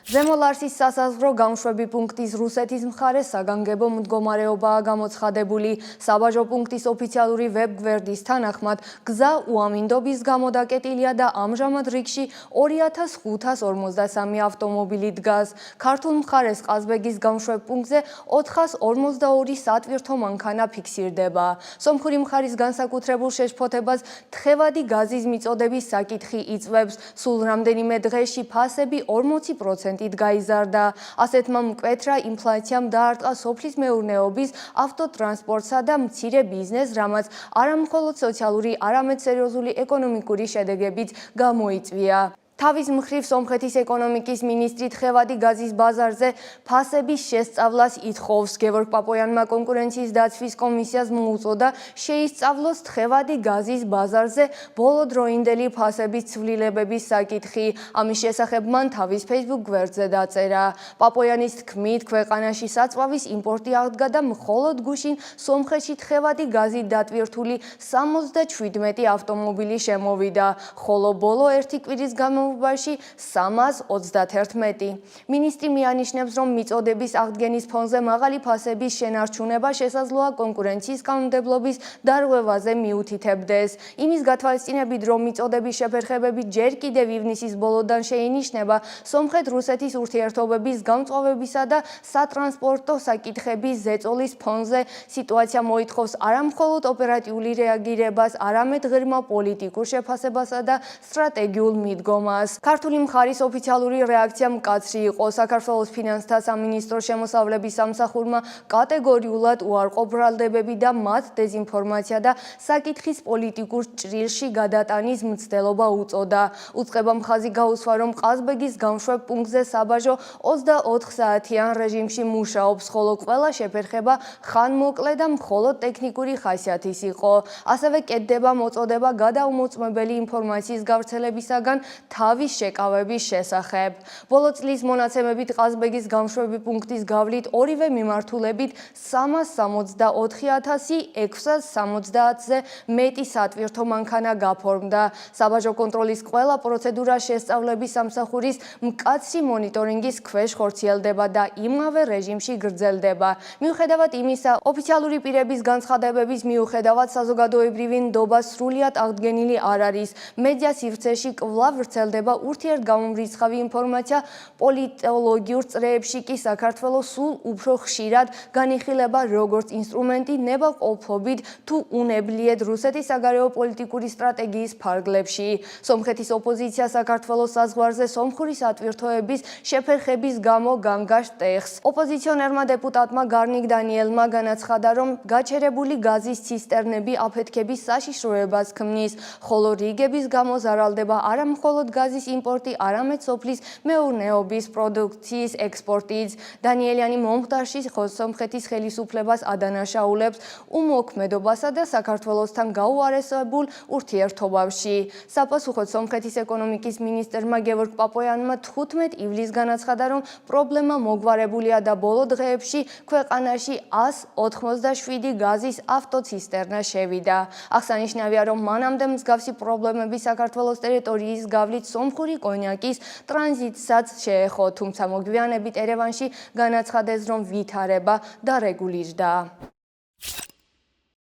ზემო ლარსის სასაზღვრო გამშვები პუნქტის რუსეთის მხარეს საგანგებო მდგომარეობაა გამოცხადებული. საბაჟო პუნქტის ოფიციალური ვებ-გვერდის თანახმად, გზა უამინდობის გამო დაკეტილია და ამჟამად რიგში 2553 ავტომობილი დგას. ქართულ მხარეს ყაზბეგის გამშვებ პუნქტზე 452 სატვირთო მანქანა ფიქსირდება. სომხური მხარის განსაკუთრებულ შეშფოთებას თხევადი გაზის მიწოდების საკითხი იწვევს. სულ რამდენიმე დღეში ფასები 40%-ით გაიზარდა. ასეთმა მკვეთრა ინფლაციამ დაარტყა სოფლის მეურნეობის, ავტოტრანსპორტსა და მცირე ბიზნესს, რამაც არამხოლოდ სოციალური, არამედ სერიოზული ეკონომიკური შედეგებიც გამოიწვია. თავის მხრივ სომხეთის ეკონომიკის მინისტრი თხევადი გაზის ბაზარზე ფასების შესწავლას ითხოვს. გევორგ პაპოიანმა კონკურენციის დაცვის კომისიას მოუწოდა შეისწავლოს თხევადი გაზის ბაზარზე ბოლოდროინდელი ფასების ცვლილებების საკითხი. ამის შესახებ მან თავის Facebook გვერდზე დაწერა. პაპოიანის თქმით, ქვეყანაში საწვავის იმპორტი აღდგა და მხოლოდ გუშინ სომხეთში თხევადი გაზით დატვირთული 77 ავტომობილი შემოვიდა, ხოლო ბოლო ერთი კვირის განმავლობაში 331. მინისტრი მიანიშნებს, რომ მიწოდების აღდგენის ფონზე მაღალი ფასების შენარჩუნება შესაძლოა კონკურენციის კანონმდებლობის დარღვევაზე მიუთითებდეს. იმის გათვალისწინებით, რომ მიწოდების შეფერხებები ჯერ კიდევ ივნისის ბოლოდან შეინიშნება, სომხეთ-რუსეთის ურთიერთობების გამწვავებისა და სატრანსპორტო საკითხების ზეწოლის ფონზე სიტუაცია მოითხოვს არამხოლოდ ოპერატიული რეაგირებას, არამედ ღრმა პოლიტიკურ შეფასებასა და სტრატეგიულ მიდგომას. ქართული მხარის ოფიციალური რეაქცია მკაცრი იყო. საქართველოს ფინანსთა სამინისტროს შემოსავლების სამსახურმა კატეგორიულად უარყო ბრალდებები და მათ დეზინფორმაცია და საკითხის პოლიტიკურ ჭრილში გადატანის მცდელობა უწოდა. უწყებამ ხაზი გაუსვა, რომ ყაზბეგის გამშვებ პუნქტზე საბაჟო 24 საათიან რეჟიმში მუშაობს, ხოლო ყველა შეფერხება ხანმოკლე და მხოლოდ ტექნიკური ხასიათის იყო. ასევე კეთდება მოწოდება გადაუმოწმებელი ინფორმაციის გავრცელებისაგან თავის შეკავების შესახებ. ბოლო წლის მონაცემებით ყაზბეგის გამშვები პუნქტის გავლით ორივე მიმართულებით 364,670-ზე მეტი სატვირთო მანქანა გაფორმდა. საბაჟო კონტროლის ყველა პროცედურა შესწავლების სამსახურის მკაცრი მონიტორინგის ქვეშ ხორციელდება და იმავე რეჟიმში გრძელდება. მიუხედავად იმისა, ოფიციალური პირების განცხადებების მიუხედავად საზოგადოებრივი ნდობა სრულიად აღდგენილი არ არის. მედია სივრცეში კვლავ ვრცელდება ურთიერთგამომრიცხავი ინფორმაცია, პოლიტოლოგიურ წრეებში კი საქართველოს სულ უფრო ხშირად განიხილება როგორც ინსტრუმენტი ნებაყოფლობით თუ უნებლიეთ რუსეთის საგარეო პოლიტიკური სტრატეგიის ფარგლებში. სომხეთის ოპოზიცია საქართველოს საზღვარზე სომხური სატვირთოების შეფერხების გამო განგაშ ტეხს. ოპოზიციონერმა დეპუტატმა გარნიგ დანიელმა განაცხადა, რომ გაჩერებული გაზის ცისტერნები აფეთქების საშიშროებას ქმნის, ხოლო რიგების გამო ზარალდება არამხოლოდ გაზის იმპორტი, არამედ სოფლის მეურნეობის პროდუქციის ექსპორტიც. დანიელიანი მომხდარში სომხეთის ხელისუფლებას ადანაშაულებს უმოქმედობასა და საქართველოსთან გაუარესებულ ურთიერთობებში. საპასუხოდ სომხეთის ეკონომიკის მინისტრმა გევორგ პაპოიანმა 15 ივლისს განაცხადა, რომ პრობლემა მოგვარებულია და ბოლო დღეებში ქვეყანაში 187 გაზის ავტოცისტერნა შევიდა. აღსანიშნავია, რომ მანამდე მსგავსი პრობლემები საქართველოს ტერიტორიის გავლით სომხური კონიაკის ტრანზიტსაც შეეხო, თუმცა მოგვიანებით ერევანში განაცხადეს, რომ ვითარება დარეგულირდა.